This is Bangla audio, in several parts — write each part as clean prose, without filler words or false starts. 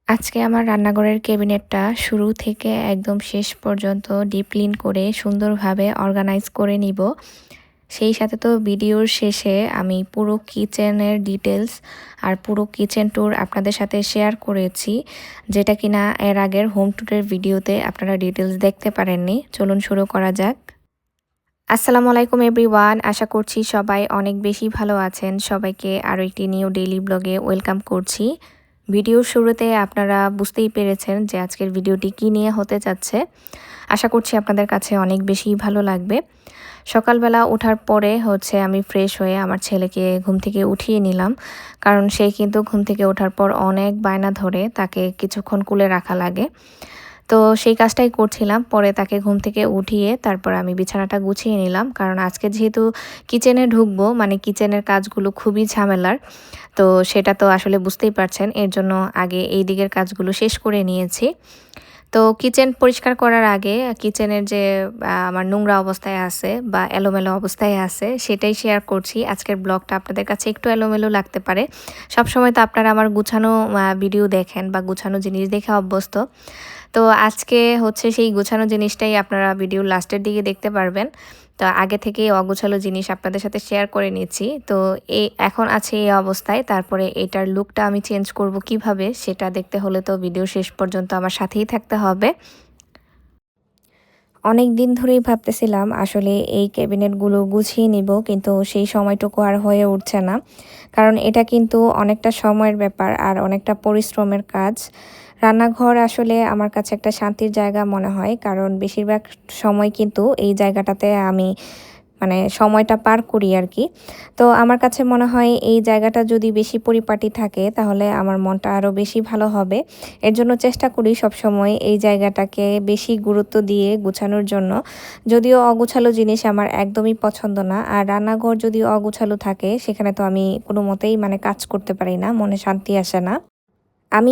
আজকে আমার রান্নাঘরের ক্যাবিনেটটা শুরু থেকে একদম শেষ পর্যন্ত ডিপ ক্লিন করে সুন্দরভাবে অর্গানাইজ করে নিব। সেই সাথে তো ভিডিওর শেষে আমি পুরো কিচেনের ডিটেলস আর পুরো কিচেন ট্যুর আপনাদের সাথে শেয়ার করেছি, যেটা কিনা এর আগের হোম ট্যুরের ভিডিওতে আপনারা ডিটেলস দেখতে পারেননি। চলুন শুরু করা যাক। আসসালামু আলাইকুম এভরিওয়ান, আশা করছি সবাই অনেক বেশি ভালো আছেন। সবাইকে আরও একটি নিউ ডেইলি ব্লগে ওয়েলকাম করছি। ভিডিওর শুরুতে আপনারা বুঝতেই পেরেছেন যে আজকের ভিডিওটি কী নিয়ে হতে যাচ্ছে। আশা করছি আপনাদের কাছে অনেক বেশি ভালো লাগবে। সকালবেলা ওঠার পরে আমি ফ্রেশ হয়ে আমার ছেলেকে ঘুম থেকে উঠিয়ে নিলাম, কারণ সে কিন্তু ঘুম থেকে ওঠার পর অনেক বায়না ধরে, তাকে কিছুক্ষণ কুলে রাখা লাগে। তো সেই কাজটাই করছিলাম। পরে তাকে ঘুম থেকে উঠিয়ে তারপর আমি বিছানাটা গুছিয়ে নিলাম, কারণ আজকে যেহেতু কিচেনে ঢুকবো, মানে কিচেনের কাজগুলো খুবই ঝামেলার। তো সেটা তো আসলে বুঝতেই পারছেন, এর জন্য আগে এই দিকের কাজগুলো শেষ করে নিয়েছি। তো কিচেন পরিষ্কার করার আগে কিচেনের যে আমার নোংরা অবস্থায় আছে বা এলোমেলো অবস্থায় আছে সেটাই শেয়ার করছি। আজকের ব্লগটা আপনাদের কাছে একটু এলোমেলো লাগতে পারে। সবসময় তো আপনারা আমার গুছানো ভিডিও দেখেন বা গুছানো জিনিস দেখে অভ্যস্ত। তো আজকে সেই গোছানো জিনিসটাই আপনারা ভিডিওর লাস্টের দিকে দেখতে পারবেন। তো আগে থেকেই অগোছালো জিনিস আপনাদের সাথে শেয়ার করে নিচ্ছি। তো এখন আছে এই অবস্থায়, তারপরে এটার লুকটা আমি চেঞ্জ করব কিভাবে, সেটা দেখতে হলে তো ভিডিও শেষ পর্যন্ত আমার সাথেই থাকতে হবে। অনেক দিন ধরেই ভাবতেছিলাম আসলে এই ক্যাবিনেটগুলো গুছিয়ে নিব, কিন্তু সেই সময়টুকু আর হয়ে উঠছে না। কারণ এটা কিন্তু অনেকটা সময়ের ব্যাপার আর অনেকটা পরিশ্রমের কাজ। রান্নাঘর আসলে আমার কাছে একটা শান্তির জায়গা মনে হয়, কারণ বেশিরভাগ সময় কিন্তু এই জায়গাটাতে আমি মানে সময়টা পার করি আর কি। তো আমার কাছে মনে হয় এই জায়গাটা যদি বেশি পরিপাটি থাকে তাহলে আমার মনটা আরও বেশি ভালো হবে। এর জন্য চেষ্টা করি সবসময় এই জায়গাটাকে বেশি গুরুত্ব দিয়ে গুছানোর জন্য। যদিও অগুছালো জিনিস আমার একদমই পছন্দ না, আর রান্নাঘর যদি অগুছালো থাকে সেখানে তো আমি কোনো মতেই কাজ করতে পারি না, মনে শান্তি আসে না। আমি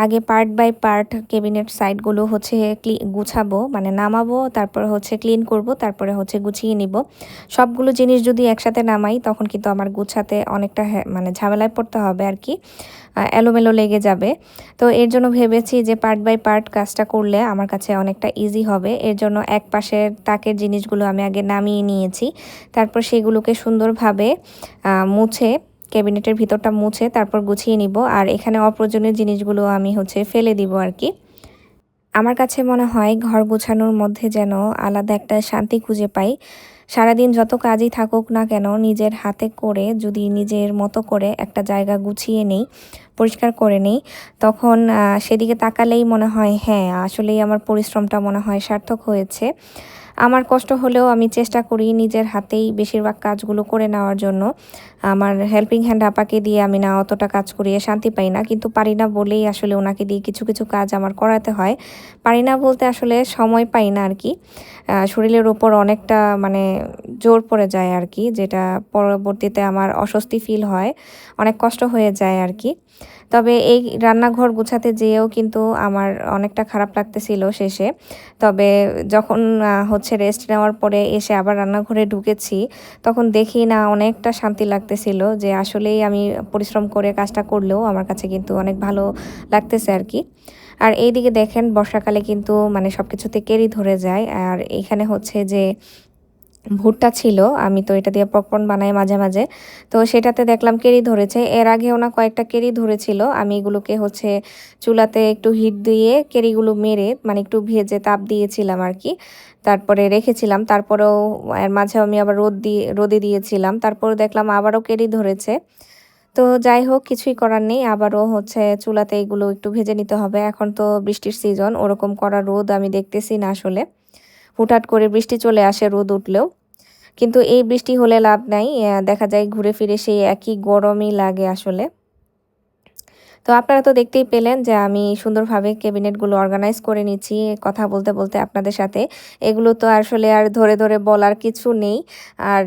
আগে পার্ট বাই পার্ট ক্যাবিনেট সাইডগুলো গুছাবো, মানে নামাবো, তারপর ক্লিন করব, তারপরে গুছিয়ে নিব। সবগুলো জিনিস যদি একসাথে নামাই তখন কিন্তু আমার গুছাতে অনেকটা ঝামেলায় পড়তে হবে আর কি, এলোমেলো লেগে যাবে। তো এর জন্য ভেবেছি যে পার্ট বাই পার্ট কাজটা করলে আমার কাছে অনেকটা ইজি হবে। এর জন্য এক পাশের তাকের জিনিসগুলো আমি আগে নামিয়ে নিয়েছি, তারপর সেগুলোকে সুন্দরভাবে মুছে ক্যাবিনেটের ভিতরটা মুছে তারপর গুছিয়ে নিব। আর এখানে অপ্রয়োজনীয় জিনিসগুলো আমি ফেলে দিব আর কি। আমার কাছে মনে হয় ঘর গোছানোর মধ্যে যেন আলাদা একটা শান্তি খুঁজে পাই। সারাদিন যত কাজই থাকুক না কেন, নিজের হাতে করে যদি নিজের মতো করে একটা জায়গা গুছিয়ে নেই, পরিষ্কার করে নেই, তখন সেদিকে তাকালেই মনে হয় হ্যাঁ, আসলেই আমার পরিশ্রমটা মনে হয় সার্থক হয়েছে। আমার কষ্ট হলেও আমি চেষ্টা করি নিজের হাতেই বেশিরভাগ কাজগুলো করে নেওয়ার জন্য। আমার হেল্পিং হ্যান্ড আপাকে দিয়ে আমি না অতটা কাজ করিয়ে শান্তি পাই না, কিন্তু পারি না বলেই আসলে ওনাকে দিয়ে কিছু কিছু কাজ আমার করাতে হয়। পারি না বলতে আসলে সময় পাই না আর কি। শরীরের ওপর অনেকটা জোর পড়ে যায় আর কি, যেটা পরবর্তীতে আমার অস্বস্তি ফিল হয়, অনেক কষ্ট হয়ে যায় আর কি। তবে এই রান্নাঘর গুছাতে যেয়েও কিন্তু আমার অনেকটা খারাপ লাগতেছিল শেষে। তবে যখন রেস্ট নেওয়ার পরে এসে আবার রান্নাঘরে ঢুকেছি, তখন দেখি না অনেকটা শান্তি লাগতেছিল, যে আসলেই আমি পরিশ্রম করে কাজটা করলেও আমার কাছে কিন্তু অনেক ভালো লাগতেছে আর কি। আর এইদিকে দেখেন বর্ষাকালে কিন্তু সব কিছুতে কেরি ধরে যায়। আর এখানে যে ভুট্টা ছিল, আমি তো এটা দিয়ে পপকর্ন বানাই মাঝে মাঝে, তো সেটাতে দেখলাম কেরি ধরেছে। এর আগেও না কয়েকটা কেরি ধরেছিল, আমি এগুলোকে চুলাতে একটু হিট দিয়ে কেরিগুলো মেরে একটু ভেজে তাপ দিয়েছিলাম আর কি, তারপরে রেখেছিলাম। তারপরেও এর মাঝে আমি আবার রোদে দিয়েছিলাম, তারপরে দেখলাম আবারও কেরি ধরেছে। তো যাই হোক, কিছুই করার নেই, আবারও চুলাতে এগুলো একটু ভেজে নিতে হবে। এখন তো বৃষ্টির সিজন, ওরকম করা রোদ আমি দেখতেছি না আসলে। হুটহাট করে বৃষ্টি চলে আসে রোদ উঠলেও, কিন্তু এই বৃষ্টি হলে লাভ নাই, দেখা যায় ঘুরে ফিরে সেই একই গরমই লাগে আসলে। তো আপনারা তো দেখতেই পেলেন যে আমি সুন্দরভাবে ক্যাবিনেটগুলো অর্গানাইজ করে নিচ্ছি কথা বলতে বলতে আপনাদের সাথে। এগুলো তো আসলে আর ধরে ধরে বলার কিছু নেই, আর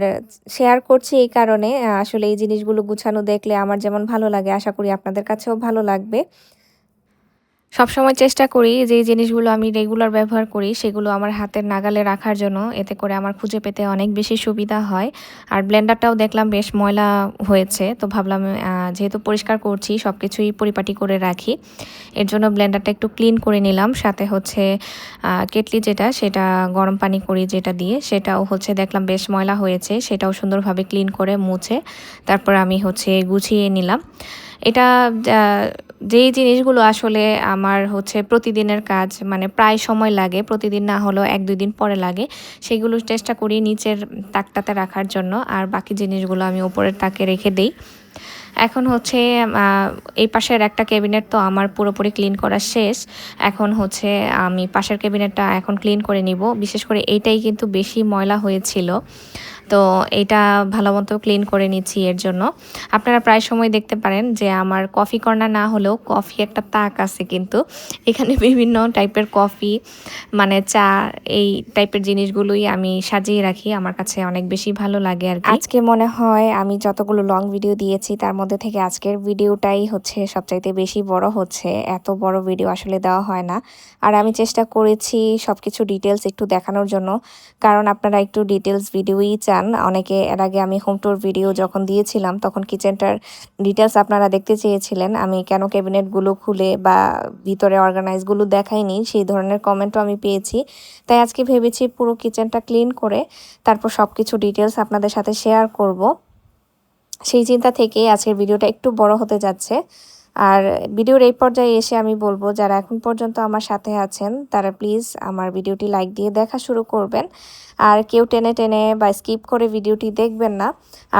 শেয়ার করছি এই কারণে, আসলে এই জিনিসগুলো গুছানো দেখলে আমার যেমন ভালো লাগে, আশা করি আপনাদের কাছেও ভালো লাগবে। সবসময় চেষ্টা করি যে জিনিসগুলো আমি রেগুলার ব্যবহার করি সেগুলো আমার হাতের নাগালে রাখার জন্য। এতে করে আমার খুঁজে পেতে অনেক বেশি সুবিধা হয়। আর ব্লেন্ডারটাও দেখলাম বেশ ময়লা হয়েছে। তো ভাবলাম যেহেতু পরিষ্কার করছি সবকিছুই পরিপাটি করে রাখি। এর জন্য ব্লেন্ডারটা একটু ক্লিন করে নিলাম। সাথে হচ্ছে কেটলি যেটা সেটা গরম পানি করি যেটা দিয়ে সেটাও হচ্ছে দেখলাম বেশ ময়লা হয়েছে। সেটাও সুন্দরভাবে ক্লিন করে মুছে তারপর আমি হচ্ছে গুছিয়ে নিলাম। এটা আ যেই জিনিসগুলো আসলে আমার হচ্ছে প্রতিদিনের কাজ মানে প্রায় সময় লাগে, প্রতিদিন না হলেও ১-২ দিন পরে লাগে, সেগুলো চেষ্টা করি নিচের তাকটাতে রাখার জন্য। আর বাকি জিনিসগুলো আমি উপরের তাকে রেখে দেই। এখন হচ্ছে আ এই পাশের একটা ক্যাবিনেট তো আমার পুরোপুরি ক্লিন করা শেষ। এখন হচ্ছে আমি পাশের ক্যাবিনেটটা এখন ক্লিন করে নিব। বিশেষ করে এইটাই কিন্তু বেশি ময়লা হয়েছিল। তো এটা ভালোমতো ক্লিন করে নিচ্ছি এর জন্য। আপনারা প্রায় সময় দেখতে পারেন যে আমার কফি কর্নার না হলেও কফি একটা তাক আছে কিন্তু। এখানে বিভিন্ন টাইপের কফি মানে চা এই টাইপের জিনিসগুলোই আমি সাজিয়ে রাখি। আমার কাছে অনেক বেশি ভালো লাগে আরকি। আজকে মনে হয় আমি যতগুলো লং ভিডিও দিয়েছি তার মধ্যে থেকে আজকের ভিডিওটাই হচ্ছে সবচাইতে বেশি বড় হচ্ছে। এত বড় ভিডিও আসলে দেওয়া হয় না। আর আমি চেষ্টা করেছি সবকিছু ডিটেইলস একটু দেখানোর জন্য। কারণ আপনারা একটু ডিটেইলস ভিডিওই চান। অনেকে এর আগে আমি হোম ট্যুর ভিডিও যখন দিয়েছিলাম তখন কিচেনটার ডিটেইলস আপনারা দেখতে চেয়েছিলেন। আমি কেন ক্যাবিনেটগুলো খুলে বা ভিতরে অর্গানাইজগুলো দেখাইনি সেই ধরনের কমেন্টও আমি পেয়েছি। তাই আজকে ভেবেছি পুরো কিচেনটা ক্লিন করে তারপর সবকিছু ডিটেইলস আপনাদের সাথে শেয়ার করব। সেই চিন্তা থেকেই আজকের ভিডিওটা একটু বড় হতে যাচ্ছে। আর ভিডিওর এই পর্যায়ে এসে আমি বলবো যারা এখন পর্যন্ত আমার সাথে আছেন তারা প্লিজ আমার ভিডিওটি লাইক দিয়ে দেখা শুরু করবেন। আর কেউ টেনে টেনে বা স্কিপ করে ভিডিওটি দেখবেন না।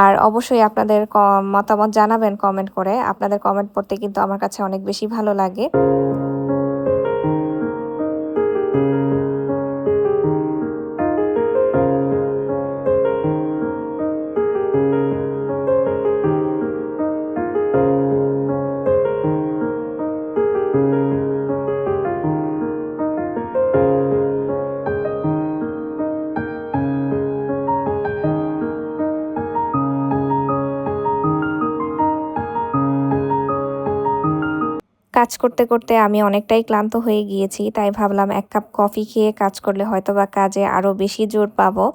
আর অবশ্যই আপনাদের মতামত জানাবেন কমেন্ট করে। আপনাদের কমেন্ট পড়তে কিন্তু আমার কাছে অনেক বেশি ভালো লাগে। কাজ করতে করতে আমি অনেকটাই ক্লান্ত হয়ে গিয়েছি। তাই ভাবলাম ১ কাপ কফি খেয়ে কাজ করলে হয়তোবা কাজে আরও বেশি জোর পাবো।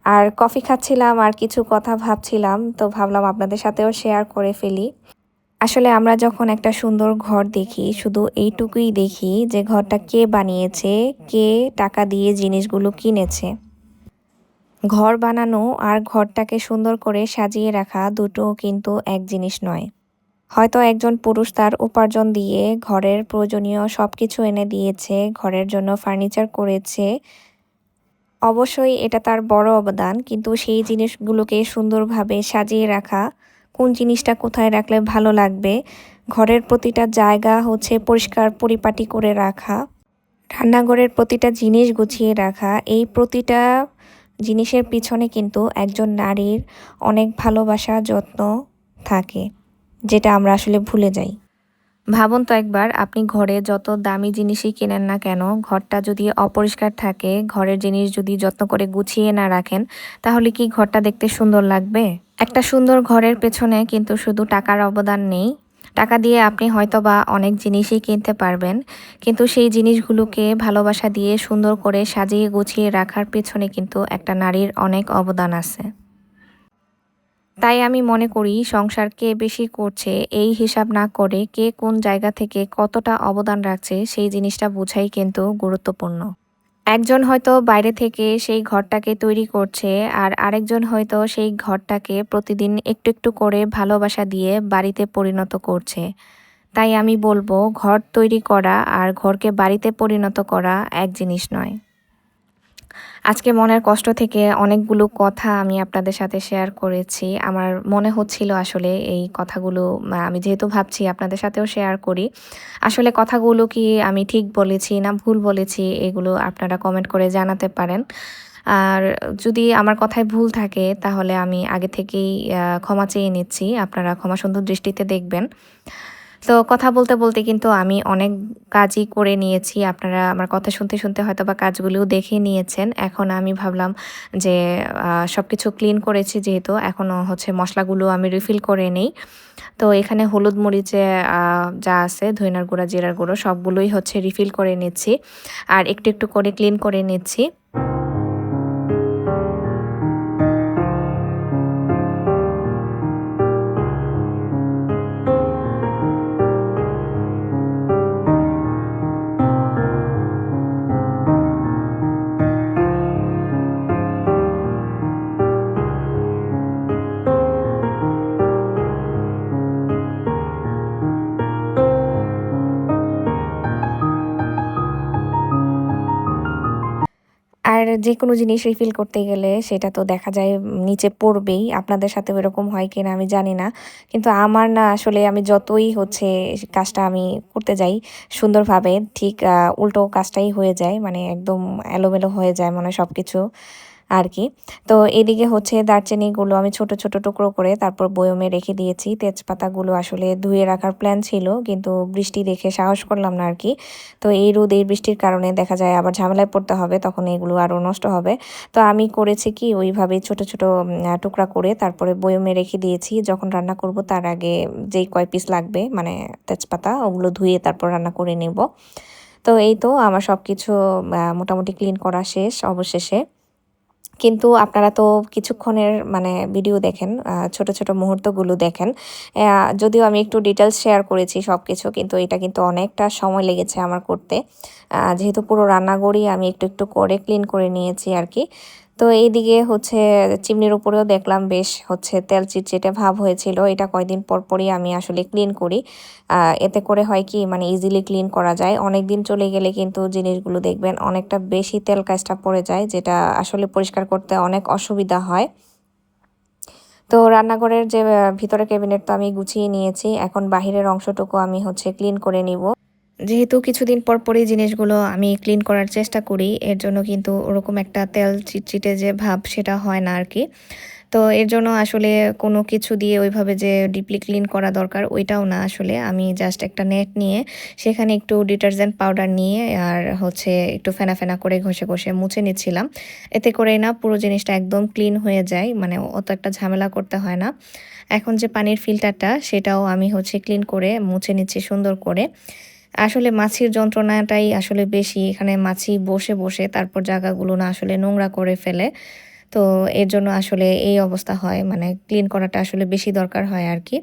আর কফি খাচ্ছিলাম আর কিছু কথা ভাবছিলাম। তো ভাবলাম আপনাদের সাথেও শেয়ার করে ফেলি। আসলে আমরা যখন একটা সুন্দর ঘর দেখি শুধু এইটুকুই দেখি যে ঘরটা কে বানিয়েছে, কে টাকা দিয়ে জিনিসগুলো কিনেছে। ঘর বানানো আর ঘরটাকে সুন্দর করে সাজিয়ে রাখা দুটো কিন্তু এক জিনিস নয়। হয়তো একজন পুরুষ তার উপার্জন দিয়ে ঘরের প্রয়োজনীয় সবকিছু এনে দিয়েছে, ঘরের জন্য ফার্নিচার করেছে। অবশ্যই এটা তার বড় অবদান, কিন্তু সেই জিনিসগুলোকে সুন্দরভাবে সাজিয়ে রাখা, কোন জিনিসটা কোথায় রাখলে ভালো লাগবে, ঘরের প্রতিটা জায়গা হচ্ছে পরিষ্কার পরিপাটি করে রাখা, রান্নাঘরের প্রতিটা জিনিস গুছিয়ে রাখা, এই প্রতিটা জিনিসের পিছনে কিন্তু একজন নারীর অনেক ভালোবাসা যত্ন থাকে, যেটা আমরা আসলে ভুলে যাই। ভাবুন তো একবার আপনি ঘরে যত দামি জিনিসই কেনেন না কেন, ঘরটা যদি অপরিষ্কার থাকে, ঘরের জিনিস যদি যত্ন করে গুছিয়ে না রাখেন, তাহলে কি ঘরটা দেখতে সুন্দর লাগবে? একটা সুন্দর ঘরের পেছনে কিন্তু শুধু টাকার অবদান নেই। টাকা দিয়ে আপনি হয়তোবা অনেক জিনিসই কিনতে পারবেন, কিন্তু সেই জিনিসগুলোকে ভালোবাসা দিয়ে সুন্দর করে সাজিয়ে গুছিয়ে রাখার পেছনে কিন্তু একটা নারীর অনেক অবদান আছে। তাই আমি মনে করি সংসার কে বেশি করছে এই হিসাব না করে কে কোন জায়গা থেকে কতটা অবদান রাখছে সেই জিনিসটা বোঝাই কিন্তু গুরুত্বপূর্ণ। একজন হয়তো বাইরে থেকে সেই ঘরটাকে তৈরি করছে আর আরেকজন হয়তো সেই ঘরটাকে প্রতিদিন একটু একটু করে ভালোবাসা দিয়ে বাড়িতে পরিণত করছে। তাই আমি বলবো ঘর তৈরি করা আর ঘরকে বাড়িতে পরিণত করা এক জিনিস নয়। আজকে মনের কষ্ট থেকে অনেকগুলো কথা আমি আপনাদের সাথে শেয়ার করেছি। আমার মনে হচ্ছিল আসলে এই কথাগুলো আমি যেহেতু ভাবছি আপনাদের সাথেও শেয়ার করি। আসলে কথাগুলো কি আমি ঠিক বলেছি না ভুল বলেছি এগুলো আপনারা কমেন্ট করে জানাতে পারেন। আর যদি আমার কথায় ভুল থাকে তাহলে আমি আগে থেকেই ক্ষমা চেয়ে নিচ্ছি। আপনারা ক্ষমা সুন্দর দৃষ্টিতে দেখবেন। তো কথা বলতে বলতে কিন্তু আমি অনেক কাজই করে নিয়েছি। আপনারা আমার কথা শুনতে শুনতে হয়তোবা কাজগুলোও দেখে নিয়েছেন। এখন আমি ভাবলাম যে সবকিছু ক্লিন করেছি যেহেতু এখনও হচ্ছে মশলাগুলো আমি রিফিল করে নেই। তো এখানে হলুদ মরিচে যা আছে ধইনার গুঁড়া জিরার গুঁড়ো সবগুলোই হচ্ছে রিফিল করে নিচ্ছি আর একটু একটু করে ক্লিন করে নিচ্ছি। আর যেকোনো জিনিস রিফিল করতে গেলে সেটা তো দেখা যায় নিচে পড়বেই। আপনাদের সাথেও এরকম হয় কিনা আমি জানি না। কিন্তু আমার না আসলে আমি যতই হচ্ছে কাজটা আমি করতে যাই সুন্দরভাবে ঠিক উল্টো কাজটাই হয়ে যায়। মানে একদম এলোমেলো হয়ে যায় মনে হয় সবকিছু আর কি। তো এদিকে হচ্ছে দারচিনিগুলো আমি ছোট, ছোট টুকরো করে তারপর বয়মে রেখে দিয়েছি। তেজপাতাগুলো আসলে ধুয়ে রাখার প্ল্যান ছিল কিন্তু বৃষ্টি দেখে সাহস করলাম না আর কি। তো এই রোদ এই বৃষ্টির কারণে দেখা যায় আবার ঝামেলায় পড়তে হবে তখন এগুলো আরও নষ্ট হবে। তো আমি করেছি কি ওইভাবেই ছোট, ছোট টুকরা করে তারপরে বয়মে রেখে দিয়েছি। যখন রান্না করব তার আগে যেই কয় পিস লাগবে মানে তেজপাতা ওগুলো ধুয়ে তারপর রান্না করে নেব। তো এই তো আমার সবকিছু মোটামুটি ক্লিন করা শেষ অবশেষে। কিন্তু আপনারা তো কিছুক্ষণের মানে ভিডিও দেখেন, ছোট, ছোট মুহূর্তগুলো দেখেন। যদিও আমি একটু ডিটেইলস শেয়ার করেছি সবকিছু কিন্তু এটা কিন্তু অনেকটা সময় লেগেছে আমার করতে। যেহেতু পুরো রান্নাঘরই আমি একটু, একটু করে ক্লিন করে নিয়েছি আরকি। তো এইদিকে হচ্ছে চিমনির উপরেও দেখলাম বেশ হচ্ছে তেল চিটচিটে ভাব হয়েছিল। এটা কয়দিন পর পরই আমি আসলে ক্লিন করি। এতে করে হয় কি মানে ইজিলি ক্লিন করা যায়। অনেকদিন চলে গেলে কিন্তু জিনিসগুলো দেখবেন অনেকটা বেশি তেল কাজটা পড়ে যায় যেটা আসলে পরিষ্কার করতে অনেক অসুবিধা হয়। তো রান্নাঘরের যে ভিতরের ক্যাবিনেট তো আমি গুছিয়ে নিয়েছি। এখন বাহিরের অংশটুকু আমি হচ্ছে ক্লিন করে নিব। যেহেতু কিছুদিন পর পরই জিনিসগুলো আমি ক্লিন করার চেষ্টা করি, এর জন্য কিন্তু ওরকম একটা তেল চিটচিটে যে ভাব সেটা হয় না আরকি। তো এর জন্য আসলে কোনো কিছু দিয়ে ওইভাবে যে ডিপলি ক্লিন করা দরকার ওইটাও না আসলে। আমি জাস্ট একটা নেট নিয়ে সেখানে একটু ডিটারজেন্ট পাউডার নিয়ে আর হচ্ছে একটু ফেনা, ফেনা করে ঘষে, ঘষে মুছে নিচ্ছিলাম। এতে করেই না পুরো জিনিসটা একদম ক্লিন হয়ে যায়। মানে অত একটা ঝামেলা করতে হয় না। এখন যে পানির ফিল্টারটা সেটাও আমি হচ্ছে ক্লিন করে মুছে নিচ্ছি সুন্দর করে। আসলে মাছির যন্ত্রণাটাই আসলে বেশি। এখানে মাছি বসে, বসে তারপর জায়গাগুলো না আসলে নোংরা করে ফেলে। তো এর জন্য আসলে এই অবস্থা হয়। মানে ক্লিন করাটা আসলে বেশি দরকার হয় আরকি।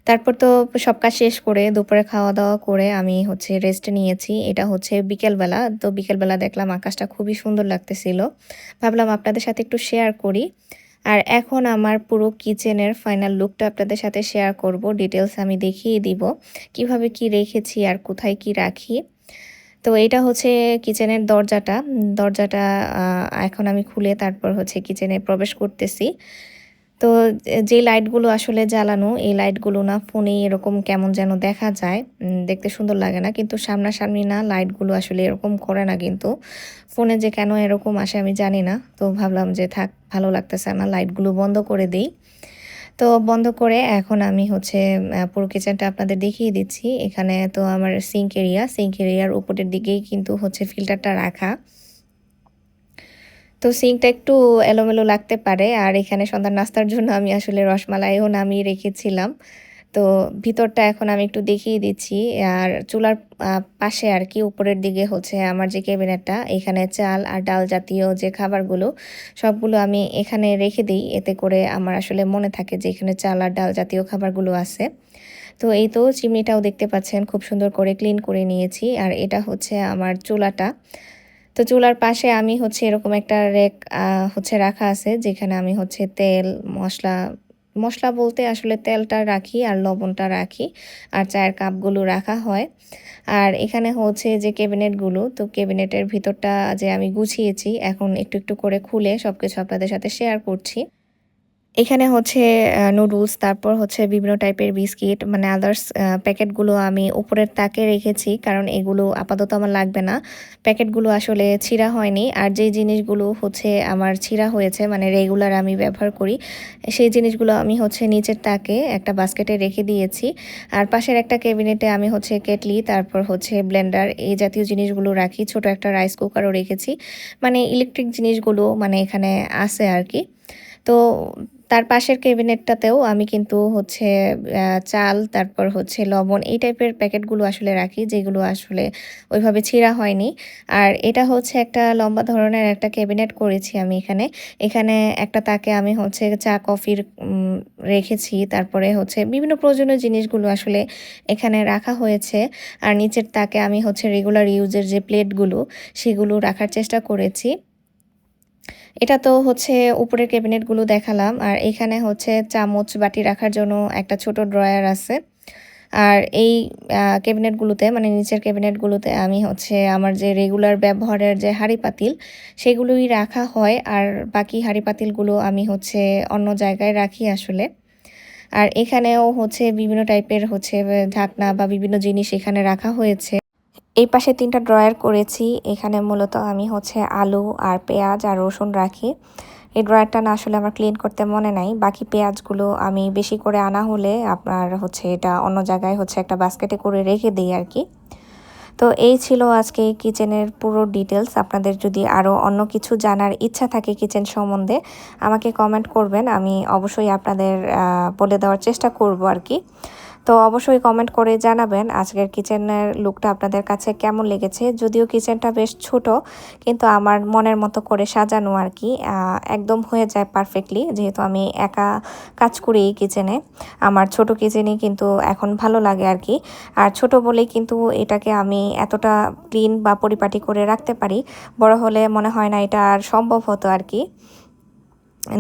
তারপর তো সব কাজ শেষ করে দুপুরে খাওয়া-দাওয়া করে আমি হচ্ছে রেস্ট নিয়েছি। এটা হচ্ছে বিকেলবেলা। তো বিকেলবেলা দেখলাম আকাশটা খুবই সুন্দর লাগতেছিল। ভাবলাম আপনাদের সাথে একটু শেয়ার করি। আর এখন আমার পুরো কিচেনের ফাইনাল লুকটা আপনাদের সাথে শেয়ার করব। ডিটেইলস আমি দেখিয়ে দিব। কিভাবে কি রেখেছি আর কোথায় কি রাখি। তো এটা হচ্ছে কিচেনের দরজাটা। দরজাটা এখন আমি খুলে তারপর হচ্ছে কিচেনে প্রবেশ করতেছি। তো যে লাইটগুলো আসলে জ্বালানো, এই লাইটগুলো না ফোনেই এরকম কেমন যেন দেখা যায়। দেখতে সুন্দর লাগে না। কিন্তু সামনাসামনি না লাইটগুলো আসলে এরকম করে না কিন্তু। ফোনে যে কেন এরকম আসে আমি জানি না। তো ভাবলাম যে থাক ভালো লাগতেছে না, লাইটগুলো বন্ধ করে দেই। তো বন্ধ করে এখন আমি হচ্ছে পুরো কিচেনটা আপনাদের দেখিয়ে দিচ্ছি। এখানে তো আমার সিঙ্ক এরিয়ার উপরের দিকেই কিন্তু হচ্ছে ফিল্টারটা রাখা। তো সিঙ্কটা একটু এলোমেলো লাগতে পারে। আর এখানে সন্ধ্যার নাস্তার জন্য আমি আসলে রসমালাইও নামিয়ে রেখেছিলাম। তো ভিতরটা এখন আমি একটু দেখিয়ে দিচ্ছি। আর চুলার পাশে আরকি উপরের দিকে হচ্ছে আমার যে ক্যাবিনেটটা, এখানে চাল আর ডাল জাতীয় যে খাবারগুলো, সবগুলো আমি এখানে রেখে দেই। এতে করে আমার আসলে মনে থাকে যে এখানে চাল আর ডাল জাতীয় খাবারগুলো আছে। তো এই তো চিমনিটাও দেখতে পাচ্ছেন খুব সুন্দর করে ক্লিন করে নিয়েছি। আর এটা হচ্ছে আমার চুলাটা। তো চুলার পাশে আমি হচ্ছে এরকম একটা রেক হচ্ছে রাখা আছে যেখানে আমি হচ্ছে তেল, মসলা, মসলা বলতে আসলে তেলটা রাখি আর লবণটা রাখি আর চায়ের কাপগুলো রাখা হয়। আর এখানে হচ্ছে যে ক্যাবিনেটগুলো, তো ক্যাবিনেটের ভিতরটা যে আমি গুছিয়েছি এখন একটু, একটু করে খুলে সবকিছু আপনাদের সাথে শেয়ার করছি। এখানে হচ্ছে নুডলস, তারপর হচ্ছে বিভিন্ন টাইপের বিস্কিট মানে আদার্স প্যাকেটগুলো আমি উপরের তাকে রেখেছি। কারণ এগুলো আপাতত আমার লাগবে না। প্যাকেটগুলো আসলে ছিঁড়া হয়নি। আর যেই জিনিসগুলো হচ্ছে আমার ছিঁড়া হয়েছে মানে রেগুলার আমি ব্যবহার করি, সেই জিনিসগুলো আমি হচ্ছে নিচের তাকে একটা বাস্কেটে রেখে দিয়েছি। আর পাশের একটা ক্যাবিনেটে আমি হচ্ছে কেটলি, তারপর হচ্ছে ব্লেন্ডার এই জাতীয় জিনিসগুলো রাখি। ছোট একটা রাইস কুকারও রেখেছি। মানে ইলেকট্রিক জিনিসগুলো মানে এখানে আছে আরকি। তো তার পাশের ক্যাবিনেটটাতেও আমি কিন্তু হচ্ছে চাল, তারপর হচ্ছে লবণ এই টাইপের প্যাকেটগুলো আসলে রাখি, যেগুলো আসলে ওইভাবে ছিঁড়া হয়নি। আর এটা হচ্ছে একটা লম্বা ধরনের একটা ক্যাবিনেট করেছি আমি এখানে। এখানে একটা তাকে আমি হচ্ছে চা কফির রেখেছি। তারপরে হচ্ছে বিভিন্ন প্রয়োজনীয় জিনিসগুলো আসলে এখানে রাখা হয়েছে। আর নিচের তাকে আমি হচ্ছে রেগুলার ইউজের যে প্লেটগুলো সেগুলো রাখার চেষ্টা করেছি। এটা তো হচ্ছে উপরের ক্যাবিনেটগুলো দেখালাম। আর এখানে হচ্ছে চামচ বাটি রাখার জন্য একটা ছোট ড্রয়ার আছে। আর এই ক্যাবিনেটগুলোতে মানে নিচের ক্যাবিনেটগুলোতে আমি হচ্ছে আমার যে রেগুলার ব্যবহারের যে হাঁড়ি পাতিল সেগুলোই রাখা হয়। আর বাকি হাঁড়ি পাতিলগুলো আমি হচ্ছে অন্য জায়গায় রাখি আসলে। আর এখানেও হচ্ছে বিভিন্ন টাইপের হচ্ছে ঢাকনা বা বিভিন্ন জিনিস এখানে রাখা হয়েছে। এই পাশে ৩টা ড্রয়ার করেছি। এখানে মূলত আমি হচ্ছে আলু আর পেঁয়াজ আর রসুন রাখি। এই ড্রয়ারটা না আসলে আমার ক্লিন করতে মনে নাই। বাকি পেঁয়াজগুলো আমি বেশি করে আনা হলে আপনার হচ্ছে এটা অন্য জায়গায় হচ্ছে একটা বাস্কেটে করে রেখে দিই আর কি। তো এই ছিল আজকে কিচেনের পুরো ডিটেলস। আপনাদের যদি আরও অন্য কিছু জানার ইচ্ছা থাকে কিচেন সম্বন্ধে আমাকে কমেন্ট করবেন, আমি অবশ্যই আপনাদের বলে দেওয়ার চেষ্টা করব আর কি। তো অবশ্যই কমেন্ট করে জানাবেন আজকের কিচেনের লুকটা আপনাদের কাছে কেমন লেগেছে। যদিও কিচেনটা বেশ ছোট, কিন্তু আমার মনের মতো করে সাজানো আর কি, একদম হয়ে যায় পারফেক্টলি, যেহেতু আমি একা কাজ করি এই কিচেনে। আমার ছোট কিচেনই কিন্তু এখন ভালো লাগে আর কি। আর ছোট বলেই কিন্তু এটাকে আমি এতটা ক্লিন বা পরিপাটি করে রাখতে পারি। বড় হলে মনে হয় না এটা আর সম্ভব হতো আর কি,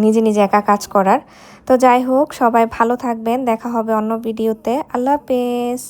নিজে নিজে একা কাজ করার। তো যাই হোক, সবাই ভালো থাকবেন, দেখা হবে অন্য ভিডিওতে। আল্লাহ হাফেজ।